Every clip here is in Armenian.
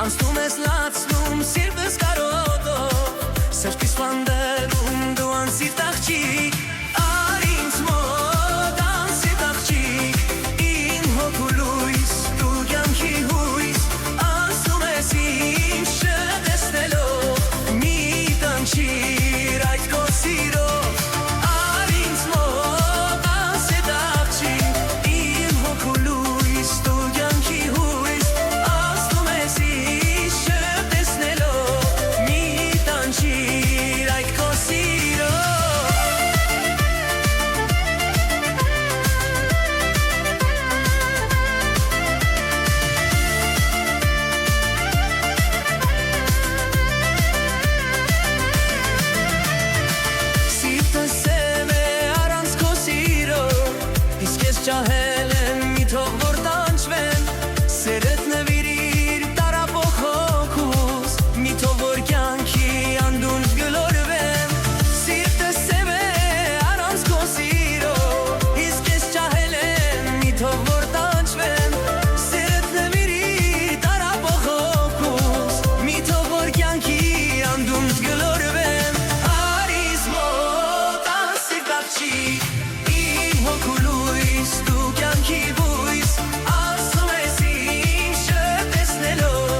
Անցնում ես լացնում սիրտս կարոտով Սրտիս վանդերում դու անսիրտ աղջիկ Ար ինձ մոտ անսիրտ աղջիկ Իմ հոգու լույս դու կյանքի հույս Անցնում ես իմ շտեսնելով Մի տանջիր այդ քո սիրով Ար ինձ մոտ անսիրտ աղջիկ Իմ հոգու լույս դու կյանքի հույս Անցնում ես Չահել եմ մի թող որ տանջվեմ Սերդ նվիրիր տարապող հոգուս Մի թող որ կյանքի անդունջ գլորվեմ Սիրտս սև է առանց քո սիրո Իսկ ես չահել եմ մի թող որ տանջվեմ Սերդ նվիրիր տարապող հոգուս Մի թող որ կյանքի անդունջ գլորվեմ Արիս մոտ անսիրտ աղջիկ Իմ հոգու լույս Դու կյանքի հույս Անցնում ես իմ շտեսնելով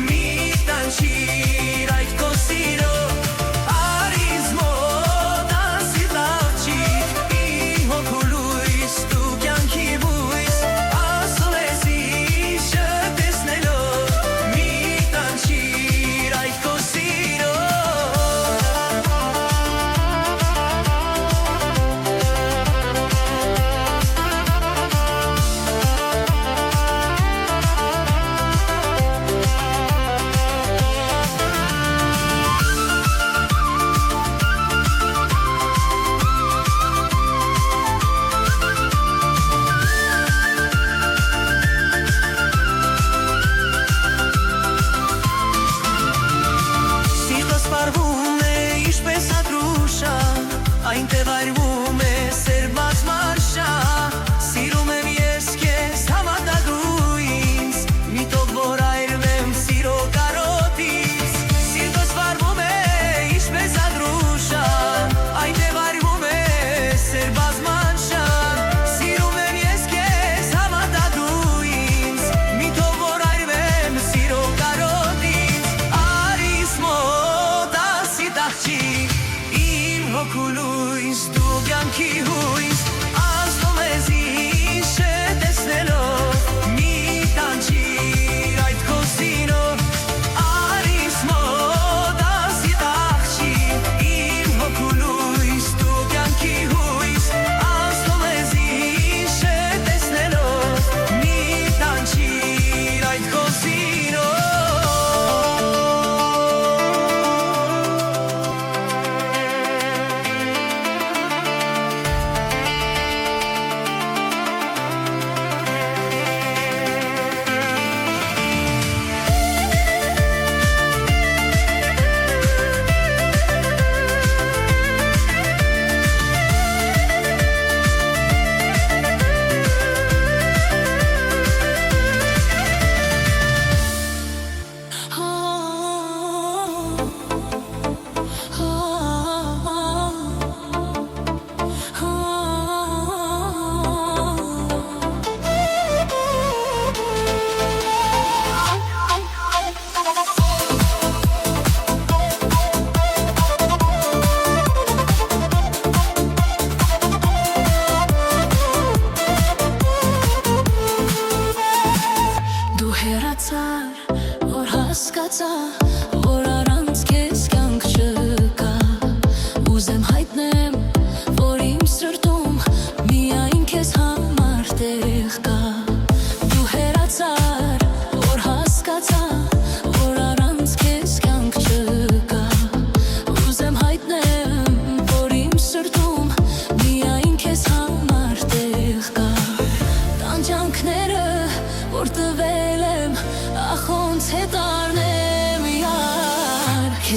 Մի տանջիր այդ քո սիրով Արիս մոտ անսիրտ աղջիկ Իմ հոգու լույս Դու կյանքի հույս Անցնում ես իմ շտեսնելով Մի տանջիր այդ քո սիրով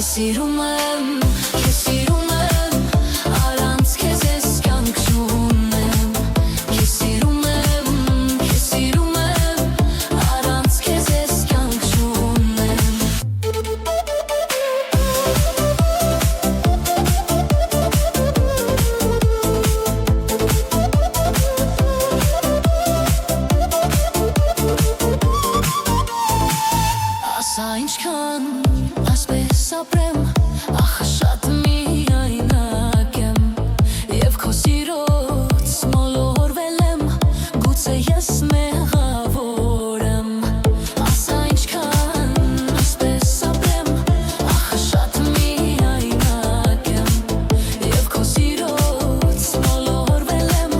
սիրում եմ, քեզ սիրում եմ, առանց քեզ ես կյանք չունեմ, քեզ սիրում եմ, առանց քեզ ես կյանք չունեմ։ Ասա ինչքան ասպես ապրեմ, ախ շատ միայնակ եմ, և քո սիրոց մոլորվել եմ, գուցե ես մեղավոր եմ։ Ասա ինչքան ասպես ապրեմ, ախ շատ միայնակ եմ, և քո սիրոց մոլորվել եմ,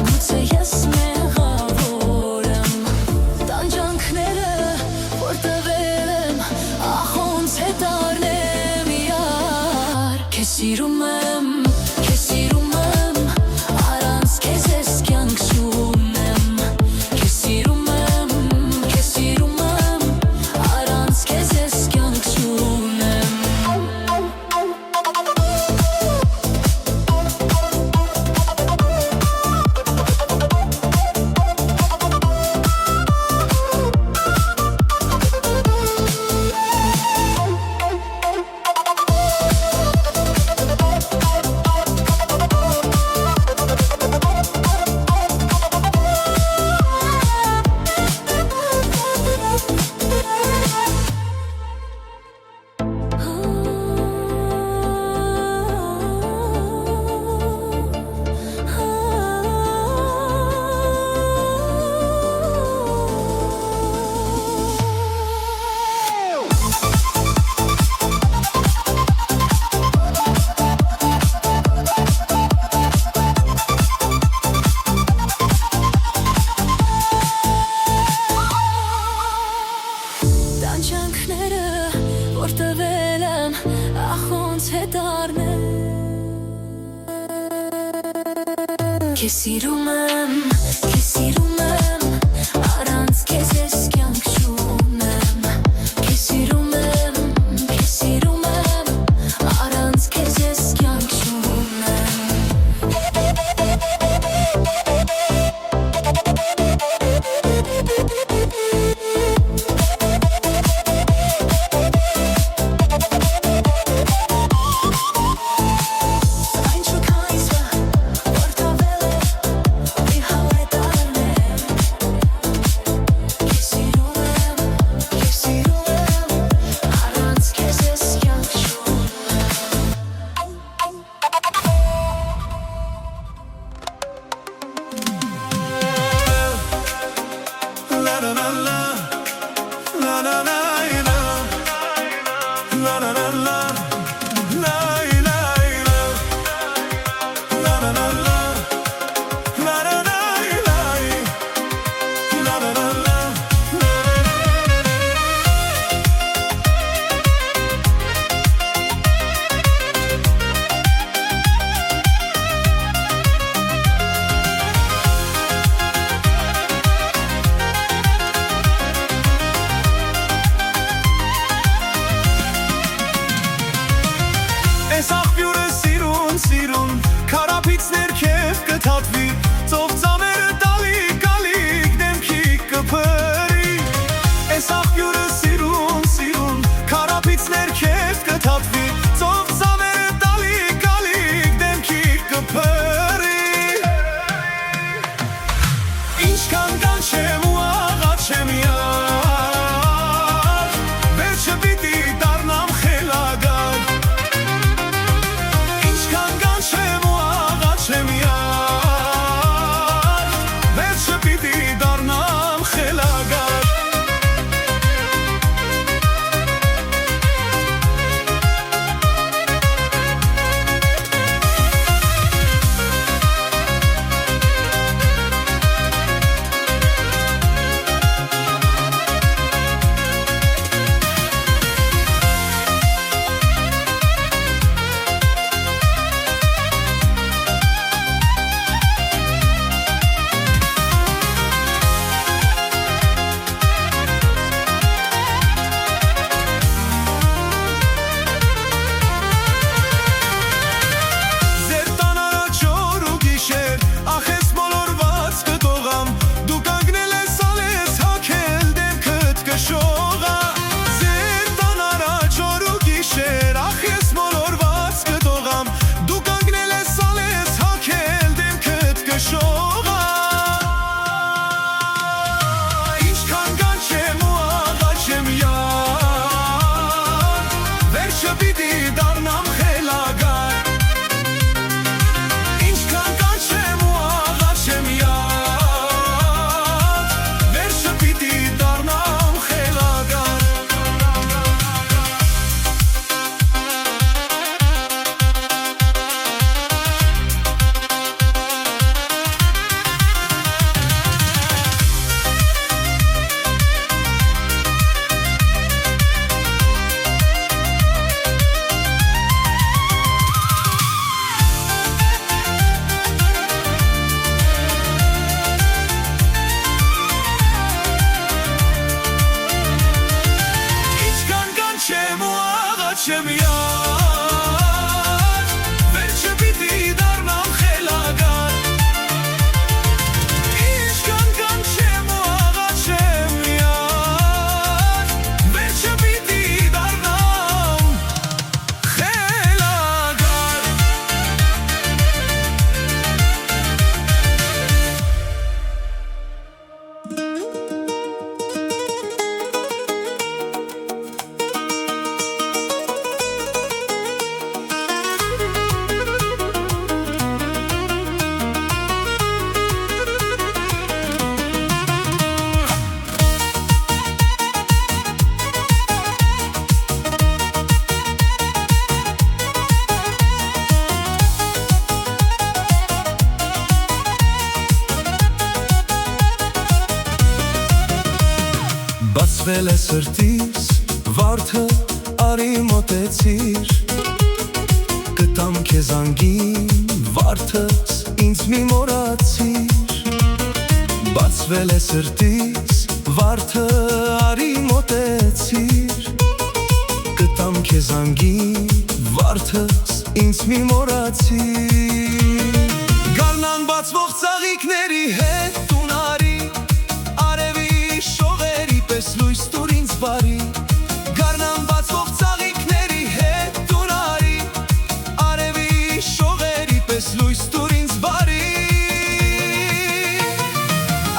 գուցե ես մեղավոր եմ։ Տանջանքները որ տվել եմ, ախ ոնց հետ առնեմ իրար։ Քեզ սիրում եմ, առանց քեզ ես կյանք չունեմ, քեզ սիրում եմ, առանց քեզ ես կյանք չունեմ։ Տանջանքները որ տվել եմ, ախ ոնց հետ առնեմ։ Քեզ սիրում եմ, առանց քեզ ես կյանք չունեմ, քեզ սիրում եմ, առանց քեզ ես կյանք չունեմ։ Քեզ Բացվել է սրտիս վարդը, արի մոտեցիր, կտամ քեզ անգին վարդս, ինձ մի մոռացիր։ Բացվել է սրտիս վարդը, արի մոտեցիր, կտամ քեզ անգին վարդս, ինձ մի մոռացիր։ Գարնան բացվող ծաղիկների հետ տուն արի, արևի շողերի պես լույս տուր ինձ բարի։ Գարնան բացվող ծաղիկների հետ տուն արի, արևի շողերի պես լույս տուր ինձ բարի։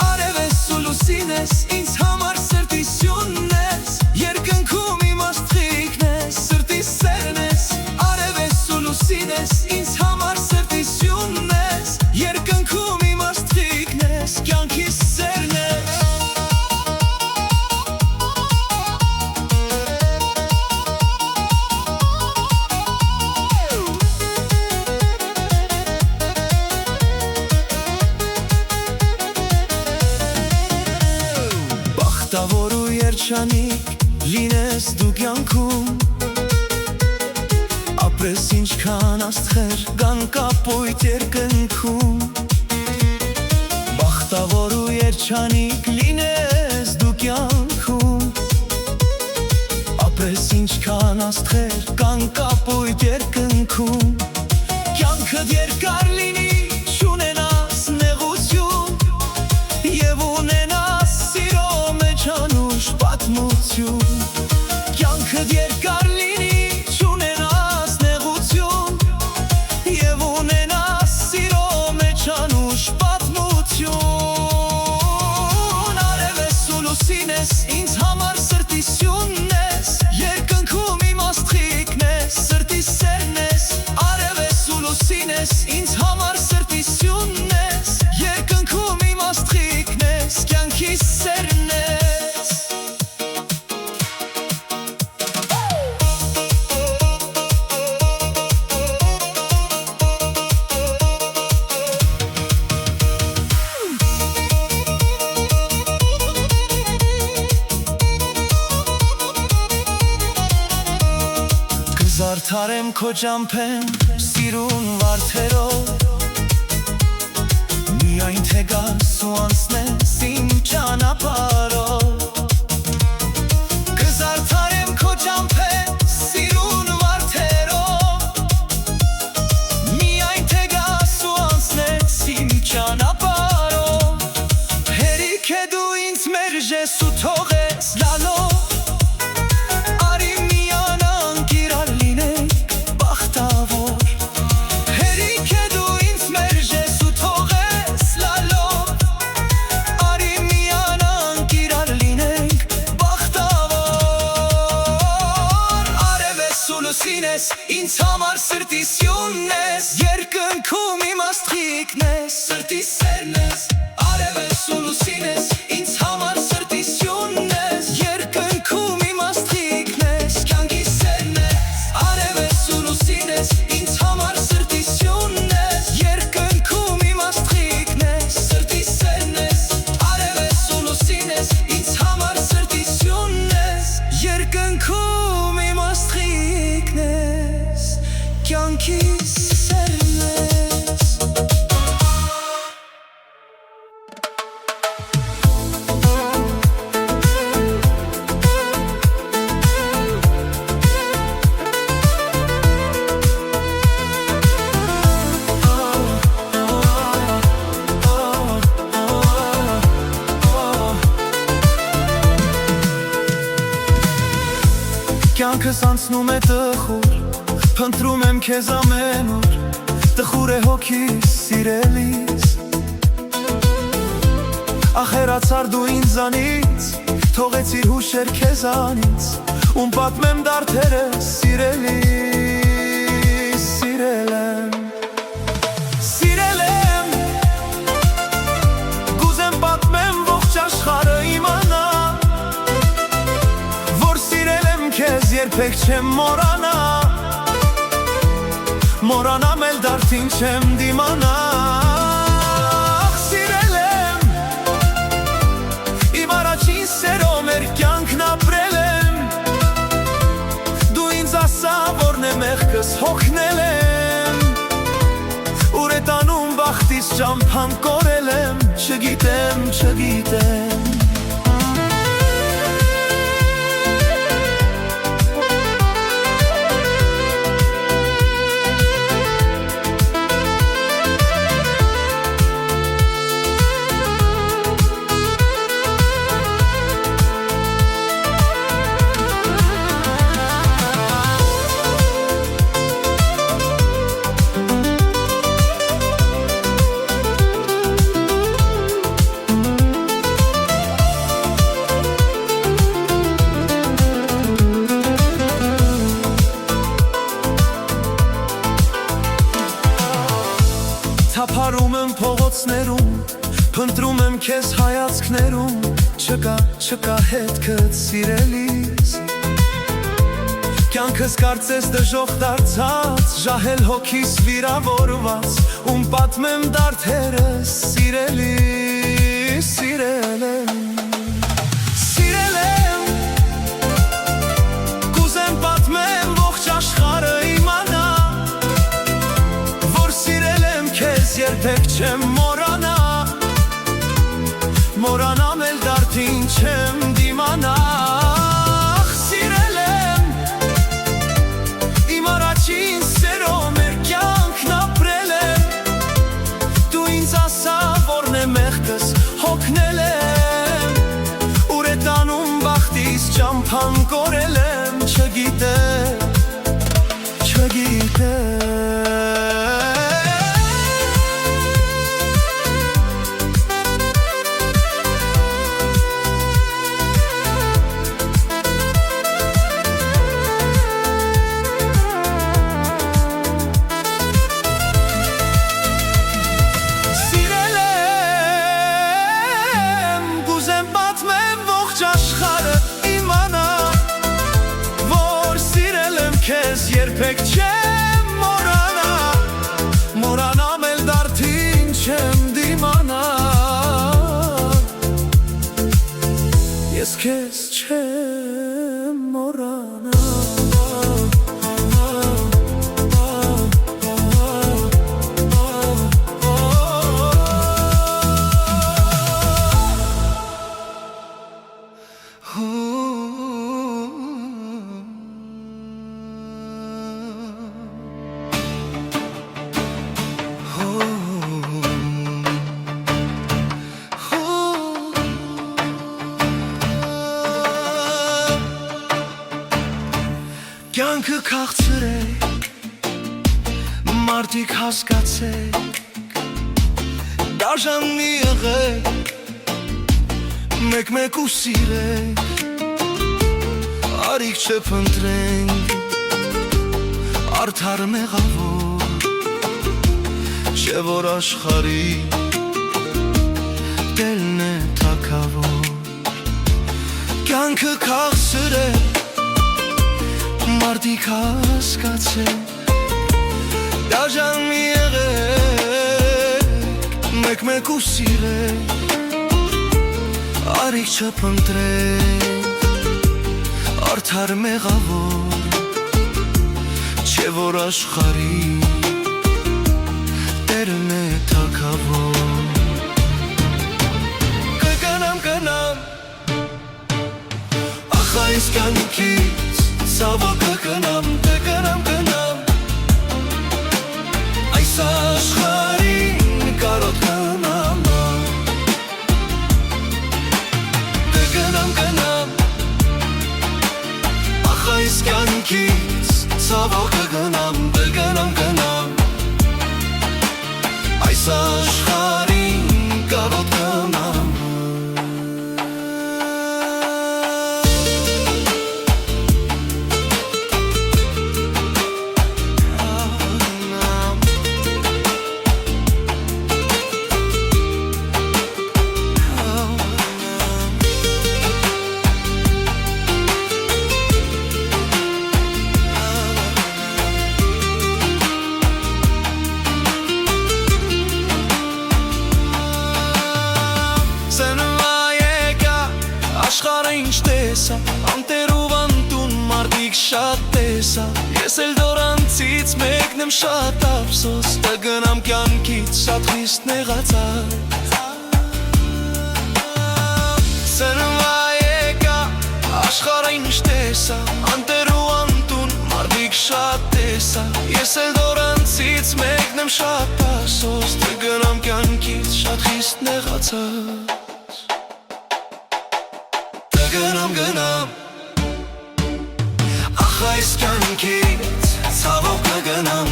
Արևես ու լուսին ես, ինձ համար սրտի սյունն ես, երկնքում իմ աստղիկն ես, սրտի սերն ես։ Արևես ու լուսին ես, ինձ համար սրտի սյունն ես, երկնքում իմ աստղիկն ես, կյանքիս սերն ես։ Բախտավոր ու երջանիկ լինես դու կյանքում, ապրես ինչքան աստղեր կան կապույտ երկնքում։ Բախտավոր ու երջանիկ լինես դու կյանքում, ապրես ինչքան աստղեր կան կապույտ երկնքում։ Կյանքդ երկար լինի, չունենաս նեղություն, և ունենաս սիրո մեջ անուշ պատմություն։ Կյանքդ երկար լինի, չունենաս նեղություն, և ունենաս սիրո մեջ անուշ պատմություն։ Արևես ու լուսին ես, ինձ համար սրտի սյունն ես, երկնքում իմ աստղիկն ես, սրտի սերն ես։ Արևես ու լուսին ես, ինձ համար սրտի սյունն ես, երկնքում իմ աստղիկն ես, կյանքիս սերն ես։ Կզարդարեմ քո ճամփեն սիրուն վարդերով, միայն թե գաս ու անցնես իմ ճանապարհով։ Կզարդարեմ քո ճամփեն սիրուն վարդերով, միայն թե գաս ու անցնես իմ ճանապարհով։ Հերիք է դու ինձ մերժես ու թողես լալով, ինձ համար սրտի սյունն ես, երկնքում իմ աստղիկն ես, սրտի սերն ես։ Արևես ու լուսին ես, ինձ համար սրտի սյունն ես, երկնքում իմ աստղիկն ես, կյանքիս սերն ես։ Արևես ու լուսին ես, ինձ համար սրտի սյունն ես, երկնքում իմ աստղիկն ես, սրտի սերն ես։ Արևես ու լուսին ես, ինձ համար սրտի սյունն ես, երկնքում իմ աստղիկն ես, կյանքիս սերն ես։ Կյանքս անցնում է տխուր, փնտրում եմ քեզ ամենուր, տխուր է հոգիս սիրելիս։ Ախերացար դու ինձանից, թողեցիր հուշեր քեզանից, ում պատմեմ դարդերս սիրելիս, սիրել եմ։ Սիրել եմ, գուզեմ պատմեմ ողջ աշխարհը իմանա, որ սիրել եմ քեզ երբեք չեմ մոռանա, մոռանամ էլ դարդին չեմ դիմանա։ Սիրել եմ, իմ առաջին սերո մեր կյանքն ճամփան կորել եմ, չգիտեմ, չգիտեմ Թափարում եմ փողոցներում, փնտրում եմ քեզ հայացքներում, չկա հետքդ սիրելիս Կյանքս կարծես դժոխք դարձած, ժահել հոգիս վիրավորված, ում պատմեմ դարդերս սիրելիս, սիրել եմ Սիրել եմ, կուզեմ պատմեմ ողջ աշխարհը իմանա Որ սիրել եմ քեզ երբեք չեմ մոռանա Մոռանամ էլ դարդին չեմ դիմանա Սիրել եմ Իմ առաջին սերով մեր կյանքն ապրել եմ Դու ինձ ասա որն է մեղքս հոգնել եմ Ուր է տանում բախտիս ճամփան կորել եմ Չգիտեմ, չգիտեմ Քեզ երբեք չեմ մոռանա Մոռանամ էլ դարդին չեմ դիմանա Ես քեզ չեմ մոռանա Կյանքը քաղցրեք, մարդիկ հասկացեք, դաժան մի եղեք, մեկ-մեկ ու սիրեք, արիք չփնտրենք, արդար մեղավոր, չէ որ աշխարհի տելն է թագավոր, կյանքը քաղցրեք, մարդիկ հասկացեք, դաժան մի եղեք, մեկ-մեկ ու սիրեք, արիք չփնտրեք, արդար մեղավոր, չէ որ աշխարհի տերն է թագավոր Կգնամ, ախ այս կյանքից Ցավոք կգնամ Այս աշխարհին կարոտ կնամ Կգնամ Ախ այս կյանքից Ցավոք կգնամ Այս աշխարհին կարոտ կնամ Աշխարհը ինչ տեսա, անտերով անտուն մարդիկ շատ տեսա Ես էլ դորանցից մեկն մեկնեմ շատ ափսոս Կգնամ կյանքից շատ խիստ նեղացած Սրվա եկա աշխարհը ինչ տեսա Անտեր ու անտուն մարդիկ շատ տեսա Ես էլ դորանցից մեկնեմ շատ ափսոս Կգնամ կյանքից շատ խիստ նեղացած Կգնամ Ախ այս կյանքից ցավով կգնամ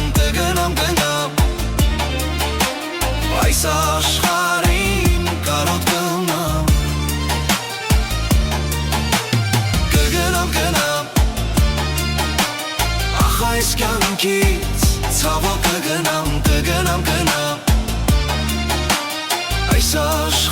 Այս աշխարհին կարոտ կմնամ Կգնամ Ախ այս կյանքից ցավով կգնամ Այս աշխարհին